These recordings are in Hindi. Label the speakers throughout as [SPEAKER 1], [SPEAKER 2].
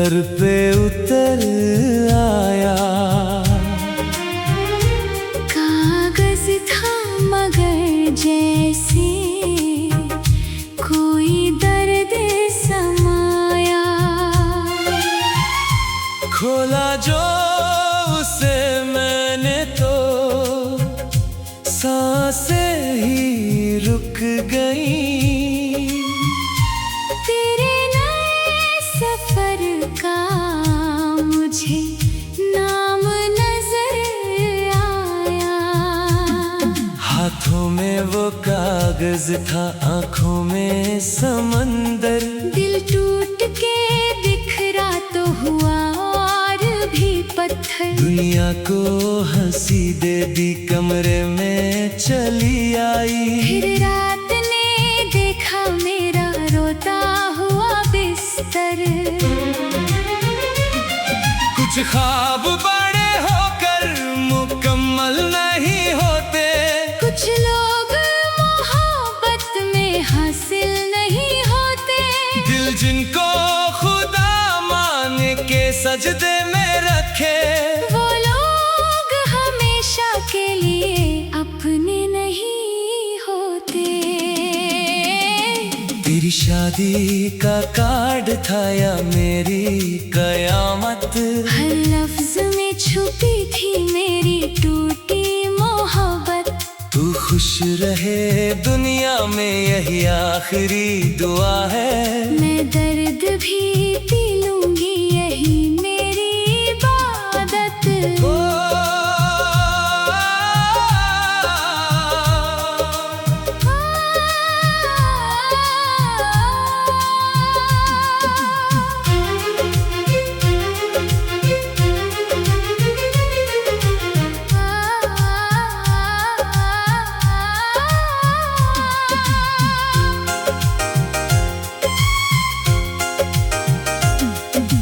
[SPEAKER 1] सर पे उतर आया।
[SPEAKER 2] कागज था मगर जैसे कोई दर्द समाया।
[SPEAKER 1] खोला जो उसे मैंने तो सांसें ही रुक गईं।
[SPEAKER 2] तेरे नए सफर का मुझे नाम नजर आया।
[SPEAKER 1] हाथों में वो कागज था, आंखों में समंदर।
[SPEAKER 2] दिल टूट के बिखरा तो हुआ और भी पत्थर।
[SPEAKER 1] दुनिया को हंसी दे दी, कमरे में चली आई।
[SPEAKER 2] फिर रात ने देखा मेरा रोता हुआ बिस्तर।
[SPEAKER 1] कुछ ख्वाब बड़े होकर मुकम्मल नहीं होते।
[SPEAKER 2] कुछ लोग मोहब्बत में हासिल नहीं होते।
[SPEAKER 1] दिल जिनको खुदा मान के सजदे में रखे,
[SPEAKER 2] वो लोग हमेशा के लिए अपने नहीं होते।
[SPEAKER 1] तेरी शादी का कार्ड था या मेरी कयामत।
[SPEAKER 2] हर लफ्ज में छुपी थी मेरी टूटी मोहब्बत।
[SPEAKER 1] तू खुश रहे दुनिया में, यही आखिरी दुआ है।
[SPEAKER 2] मैं दर्द भी पी लूंगी, यही मेरी इबादत।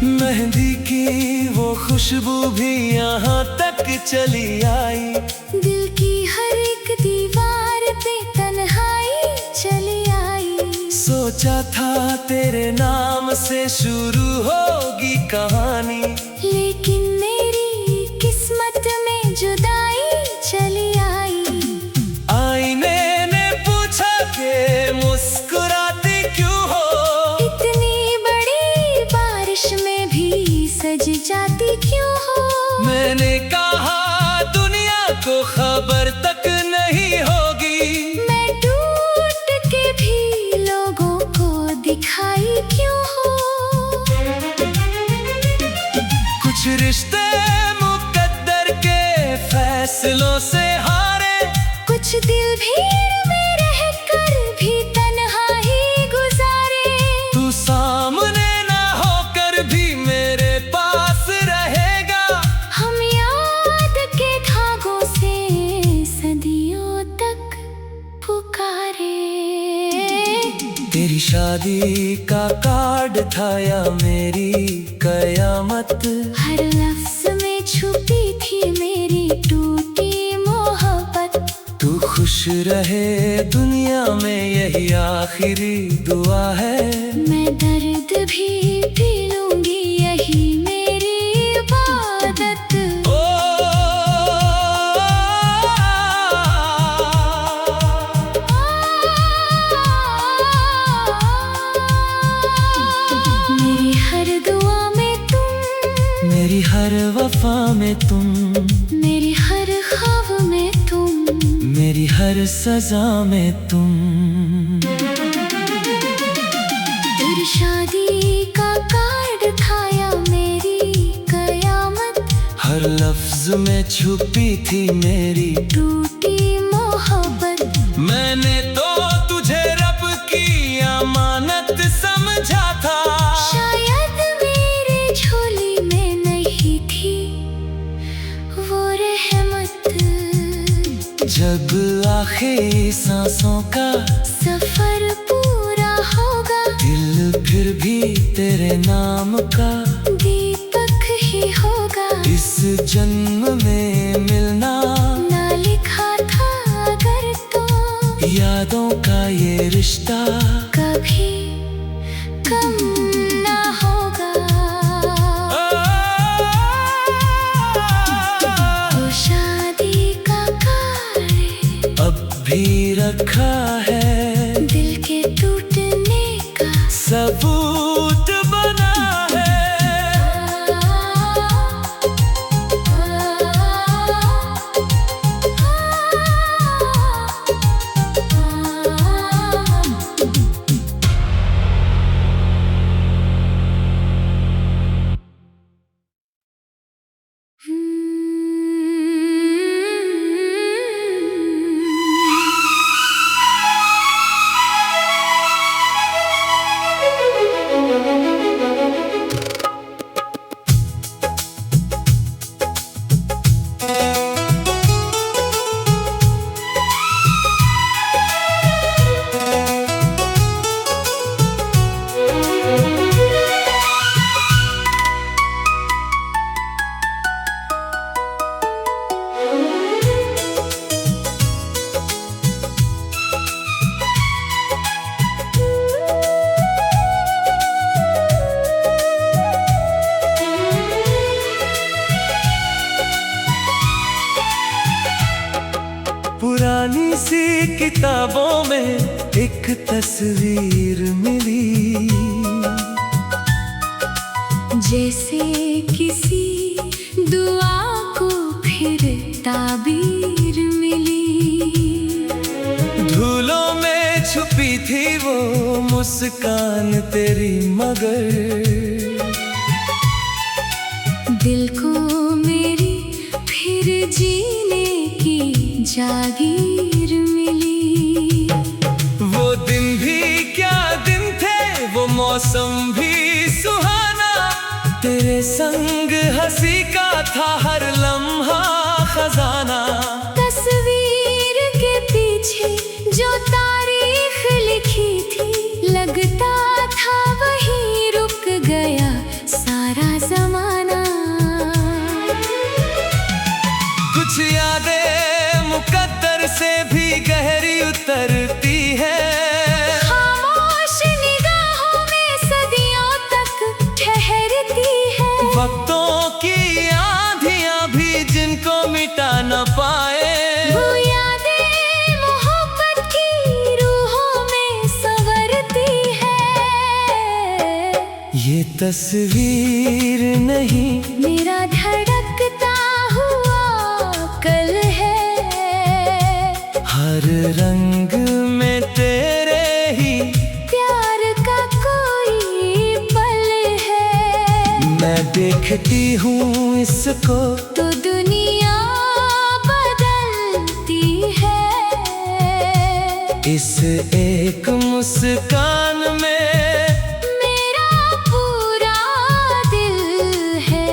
[SPEAKER 1] मेहंदी की वो खुशबू भी यहाँ तक चली आई।
[SPEAKER 2] दिल की हर एक दीवार पे तन्हाई चली आई।
[SPEAKER 1] सोचा था तेरे नाम से शुरू होगी कहानी,
[SPEAKER 2] लेकिन मेरी किस्मत में जुदाई चली आई।
[SPEAKER 1] आईने ने पूछा कि मुस्कुराती क्यों हो।
[SPEAKER 2] इतनी बड़ी बारिश में भी सज जाती क्यों हो।
[SPEAKER 1] मैंने कहा दुनिया को खबर तक नहीं होगी।
[SPEAKER 2] मैं टूट के भी लोगों को दिखाई क्यों हो।
[SPEAKER 1] कुछ रिश्ते मुकद्दर के फैसलों से हारे।
[SPEAKER 2] कुछ दिल भीड़ में रहकर भी तन्हा ही गुजारे।
[SPEAKER 1] तू सामने ना होकर भी मेरे पास रहेगा।
[SPEAKER 2] हम याद के धागों से सदियों तक पुकारे।
[SPEAKER 1] तेरी शादी का कार्ड था या मेरी कयामत।
[SPEAKER 2] हर लफ्ज में छुपी थी मेरी टूटी मोहब्बत।
[SPEAKER 1] तू खुश रहे दुनिया में, यही आखिरी दुआ है।
[SPEAKER 2] मैं दर्द भी पी लूंगी, यही मेरी इबादत। मेरी हर दुआ में तुम,
[SPEAKER 1] मेरी हर वफा में तुम,
[SPEAKER 2] मेरी हर ख्वाब में तुम,
[SPEAKER 1] मेरी हर सजा में तुम।
[SPEAKER 2] तेरी शादी का कार्ड था या मेरी कयामत।
[SPEAKER 1] हर लफ्ज में छुपी थी मेरी
[SPEAKER 2] टूटी मोहब्बत।
[SPEAKER 1] मैंने तो तुझे रब की अमानत समझा था।
[SPEAKER 2] शायद मेरी झोली में नहीं थी वो रहमत।
[SPEAKER 1] जब आखिरी सांसों का
[SPEAKER 2] सफर पूरा होगा,
[SPEAKER 1] दिल फिर भी तेरे नाम का
[SPEAKER 2] दीपक ही होगा।
[SPEAKER 1] इस जन्म में मिलना
[SPEAKER 2] ना लिखा था अगर तो,
[SPEAKER 1] यादों का ये रिश्ता
[SPEAKER 2] कभी कम ना होगा।
[SPEAKER 1] रखा है,
[SPEAKER 2] दिल के टूटने का
[SPEAKER 1] सबूत बना है। पुरानी सी किताबों में एक तस्वीर मिली,
[SPEAKER 2] जैसे किसी दुआ को फिर ताबीर मिली।
[SPEAKER 1] धूलों में छुपी थी वो मुस्कान तेरी, मगर
[SPEAKER 2] दिल को मेरी फिर जीने की जागीर मिली।
[SPEAKER 1] वो दिन भी क्या दिन थे, वो मौसम भी सुहाना, तेरे संग हंसी का था हर लम्हा खजाना।
[SPEAKER 2] तस्वीर के पीछे जो तारीख लिखी थी, लगता था वहीं रुक गया सारा जमाना।
[SPEAKER 1] कुछ यादें मुकद्दर से भी गहरी उतरती है,
[SPEAKER 2] खामोश निगाहों में सदियों तक ठहरती है।
[SPEAKER 1] वक्तों की आंधियां भी जिनको मिटा न पाए,
[SPEAKER 2] वो यादें मोहब्बत की रूहों में संवरती है।
[SPEAKER 1] ये तस्वीर नहीं
[SPEAKER 2] मेरा धड़कता हुआ कल है,
[SPEAKER 1] हर रंग में तेरे ही
[SPEAKER 2] प्यार का कोई पल है।
[SPEAKER 1] मैं देखती हूँ इसको
[SPEAKER 2] तो दुनिया बदलती है,
[SPEAKER 1] इस एक मुस्कान में
[SPEAKER 2] मेरा पूरा दिल है।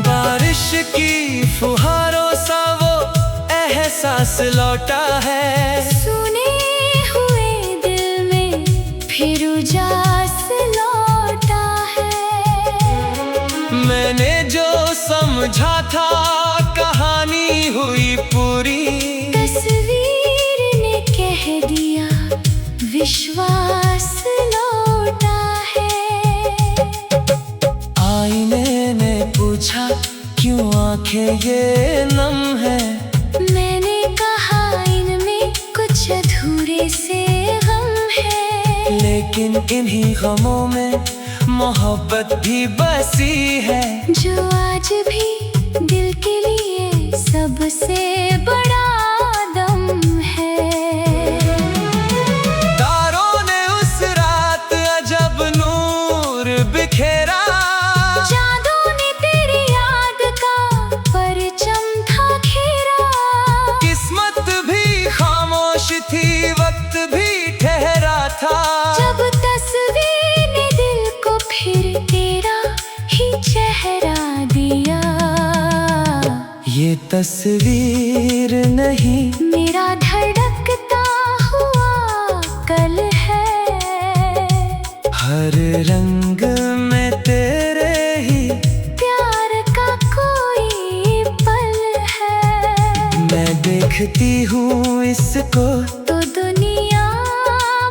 [SPEAKER 1] बारिश की फुहारों सा वो एहसास लौटा है,
[SPEAKER 2] सुने हुए दिल में फिर उजास लौटा है।
[SPEAKER 1] मैंने जो समझा था कहानी हुई पूरी,
[SPEAKER 2] तस्वीर ने कह दिया विश्वास लौटा है।
[SPEAKER 1] आईने ने पूछा क्यों आंखें ये नम है,
[SPEAKER 2] मैंने कहा इनमें कुछ अधूरे से गम है।
[SPEAKER 1] लेकिन इन्हीं गमों में मोहब्बत भी बसी है,
[SPEAKER 2] जो आज भी दिल के लिए सबसे बड़ा दम है।
[SPEAKER 1] तारों ने उस रात अजब नूर बिखेरा,
[SPEAKER 2] चाँदों ने तेरी याद का परचम था घेरा।
[SPEAKER 1] किस्मत भी खामोश थी, वक्त भी ठहरा था,
[SPEAKER 2] जब तस्वीर ने दिल को फिर तेरा ही चेहरा दिया।
[SPEAKER 1] ये तस्वीर नहीं
[SPEAKER 2] मेरा धड़कता हुआ कल है।
[SPEAKER 1] मैं देखती हूँ इसको
[SPEAKER 2] तो दुनिया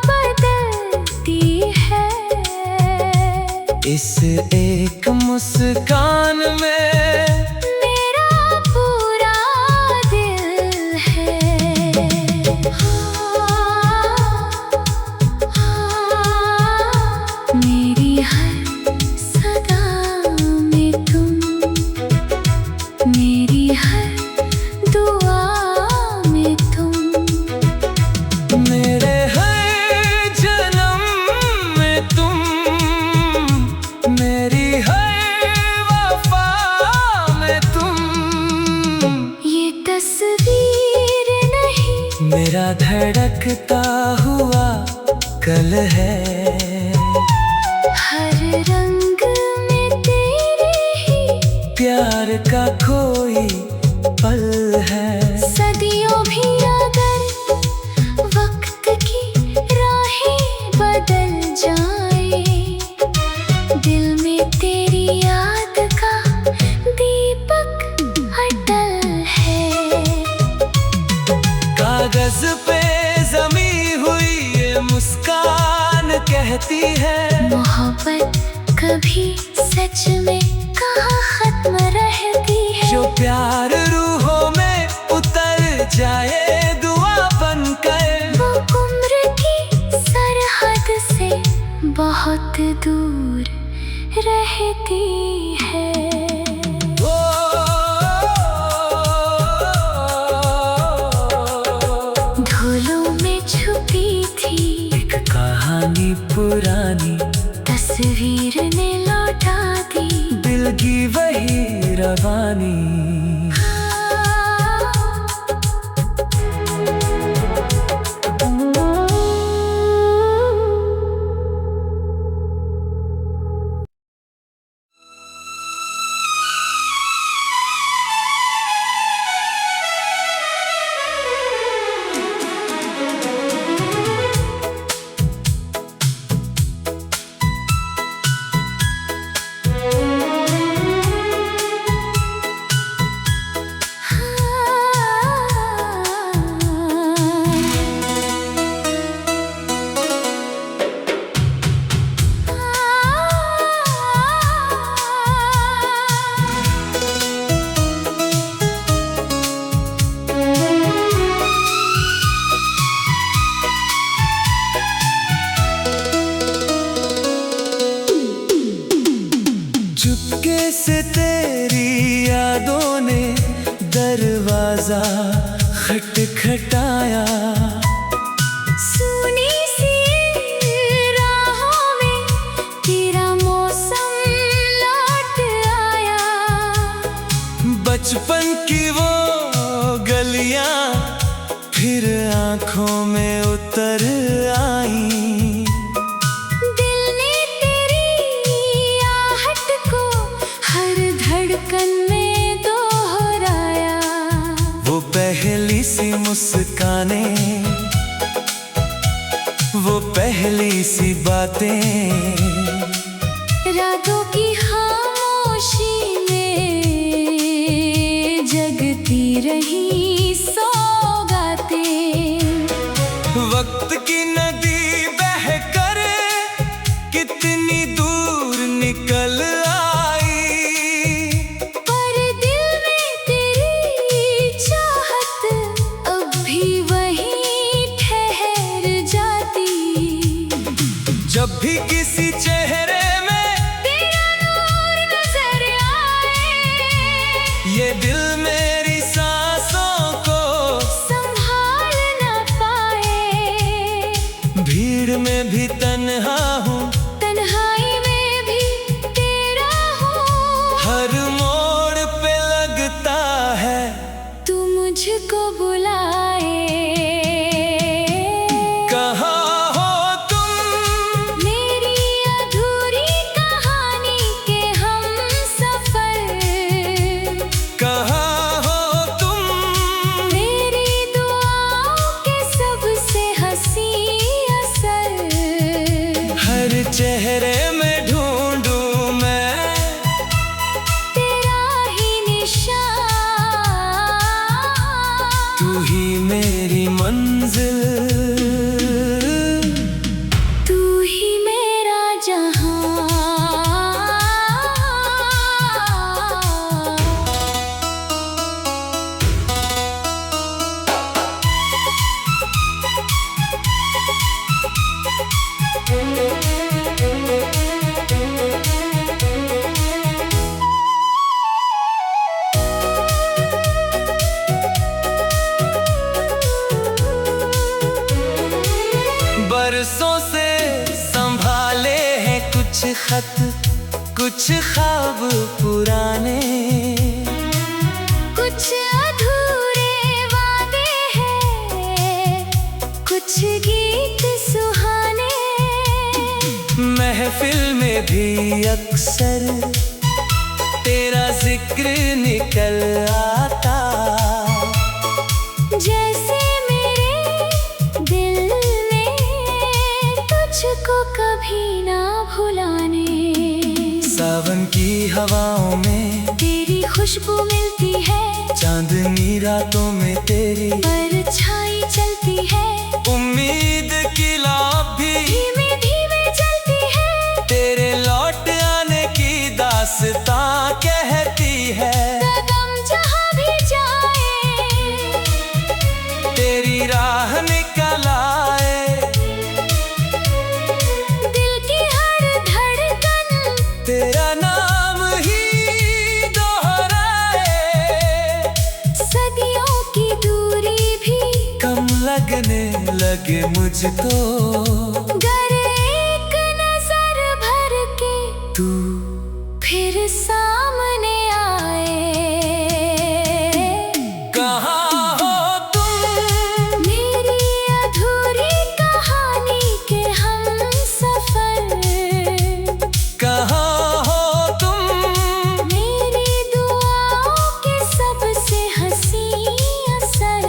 [SPEAKER 2] बदलती है।
[SPEAKER 1] इस एक मुस्कान में
[SPEAKER 2] मेरा पूरा दिल है। मेरी हर सदा में तुम, मेरी हर दुआ में तुम,
[SPEAKER 1] मेरे हर जन्म में तुम, मेरी हर वफा में तुम।
[SPEAKER 2] ये तस्वीर नहीं
[SPEAKER 1] मेरा धड़कता हुआ कल है।
[SPEAKER 2] हर रंग में तेरे ही
[SPEAKER 1] प्यार का कोई पल है।
[SPEAKER 2] सदियों भी अगर वक्त की राहें बदल जाए, दिल में तेरी याद का दीपक अटल है।
[SPEAKER 1] कागज पे जमी हुई ये मुस्कान कहती है,
[SPEAKER 2] मोहब्बत कभी सच में कहाँ खत्म रहती है।
[SPEAKER 1] जो प्यार रूहों में उतर जाए दुआ बनकर,
[SPEAKER 2] वो उम्र की सरहद से बहुत दूर रहती है।
[SPEAKER 1] ओ,
[SPEAKER 2] धूलों में छुपी थी
[SPEAKER 1] एक कहानी पुरानी,
[SPEAKER 2] तस्वीर ने लौटा दी
[SPEAKER 1] दिल की वही रवानी। चुपके से तेरी यादों ने दरवाजा खटखटाया।
[SPEAKER 2] सुनी सी राहों में तेरा मौसम लौट आया।
[SPEAKER 1] बचपन की वो गलियां फिर आंखों में उतर आई।
[SPEAKER 2] दिल ने तेरी आहट को हर धड़कन में दोहराया।
[SPEAKER 1] वो पहली सी मुस्कानें, वो पहली सी बातें,
[SPEAKER 2] रातों की खामोशी में जगती रही सौगातें।
[SPEAKER 1] वक्त की नदी बह कर कितनी दूर निकल आई,
[SPEAKER 2] पर दिल में तेरी चाहत अब भी वहीं ठहर जाती।
[SPEAKER 1] जब भी किसी चेहरे में
[SPEAKER 2] तेरा नूर नजर आए,
[SPEAKER 1] ये दिल मेरी सांसों को
[SPEAKER 2] संभाल न पाए।
[SPEAKER 1] भीड़ में भी तन्हा हूँ,
[SPEAKER 2] तन्हाई में भी तेरा हूँ।
[SPEAKER 1] हर मोड़ पे लगता है
[SPEAKER 2] तू मुझको बुलाए।
[SPEAKER 1] कहाँ हो तुम,
[SPEAKER 2] मेरी अधूरी कहानी के हम सफर।
[SPEAKER 1] कहाँ हो तुम,
[SPEAKER 2] मेरी दुआओं के सबसे हंसी असर।
[SPEAKER 1] हर चेहरे में ढूंढूं मैं
[SPEAKER 2] तेरा ही निशान।
[SPEAKER 1] तू ही मेरी मंजिल,
[SPEAKER 2] तू ही मेरा जहां।
[SPEAKER 1] बरसों से संभाले हैं कुछ खत, कुछ ख्वाब पुराने,
[SPEAKER 2] कुछ अधूरे वादे हैं, कुछ गीत सुहाने।
[SPEAKER 1] महफिल में भी अक्सर तेरा जिक्र निकल आता,
[SPEAKER 2] जैसे मेरे दिल में तुझको कभी ना भुलाने।
[SPEAKER 1] सावन की हवाओं में
[SPEAKER 2] तेरी खुशबू मिलती है,
[SPEAKER 1] चांदनी रातों में तेरी
[SPEAKER 2] परछाई चलती है।
[SPEAKER 1] उम्मीद की लौ भी
[SPEAKER 2] धीमे धीमे चलती है,
[SPEAKER 1] तेरे लौट आने की दास्तां कहती है।
[SPEAKER 2] कदम जहाँ भी जाए
[SPEAKER 1] तेरी राह निकल आए,
[SPEAKER 2] दिल की हर धड़कन
[SPEAKER 1] तेरा नाम ही दोहराए।
[SPEAKER 2] सदियों की दूरी भी
[SPEAKER 1] कम लगने लगे मुझको,
[SPEAKER 2] गर एक नजर भर के
[SPEAKER 1] तू
[SPEAKER 2] फिर सामने आए।
[SPEAKER 1] कहाँ हो तुम,
[SPEAKER 2] मेरी अधूरी कहानी के हम सफर।
[SPEAKER 1] कहाँ हो तुम,
[SPEAKER 2] मेरी दुआओं के सबसे हंसी असर।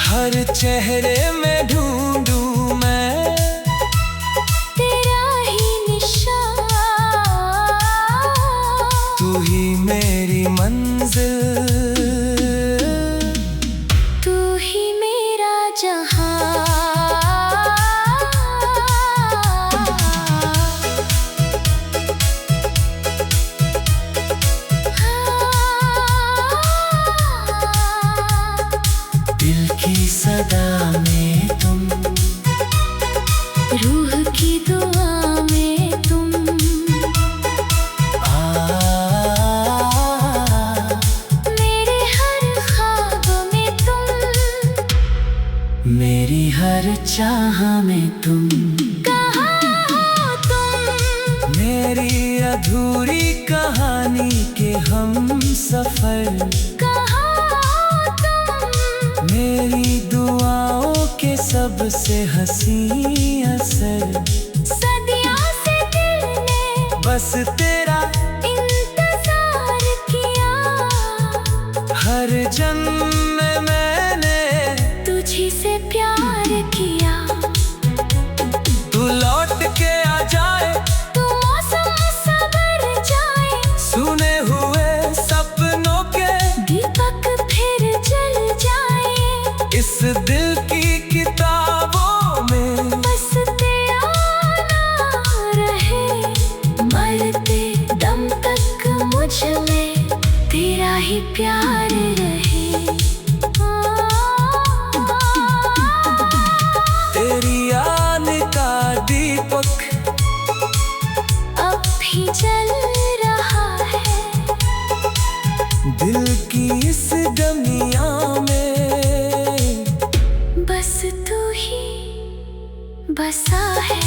[SPEAKER 1] हर चेहरे में ढूंढूं मैं
[SPEAKER 2] तेरा ही निशान,
[SPEAKER 1] तू ही मेरी मंजिल,
[SPEAKER 2] तू ही मेरा जहां।
[SPEAKER 1] दिल की सदा में तुम,
[SPEAKER 2] रूह की दुआ में तुम, मेरे हर ख्वाब में तुम,
[SPEAKER 1] मेरी हर चाह में तुम।
[SPEAKER 2] कहाँ हो तुम,
[SPEAKER 1] मेरी अधूरी कहानी के हम सफर।
[SPEAKER 2] कहाँ हो तुम,
[SPEAKER 1] मेरी दुआओं के सबसे हंसी असर।
[SPEAKER 2] सदियों से दिल ने
[SPEAKER 1] बस तेरा
[SPEAKER 2] इंतजार किया,
[SPEAKER 1] हर जन्म में मैंने
[SPEAKER 2] तुझी से प्यार किया।
[SPEAKER 1] तू लौट के आ जाए,
[SPEAKER 2] तू मौसम सबर जाए,
[SPEAKER 1] सुने हुए सपनों के
[SPEAKER 2] दीपक फिर जल जाए।
[SPEAKER 1] इस दिल की किताबों में
[SPEAKER 2] बस तेरा नाम रहे, मरते दम तक मुझ में तेरा ही प्यार रहे।
[SPEAKER 1] तेरी आने का दीपक
[SPEAKER 2] अब भी जल रहा है,
[SPEAKER 1] दिल की इस दुनिया में
[SPEAKER 2] बस तू ही बसा है।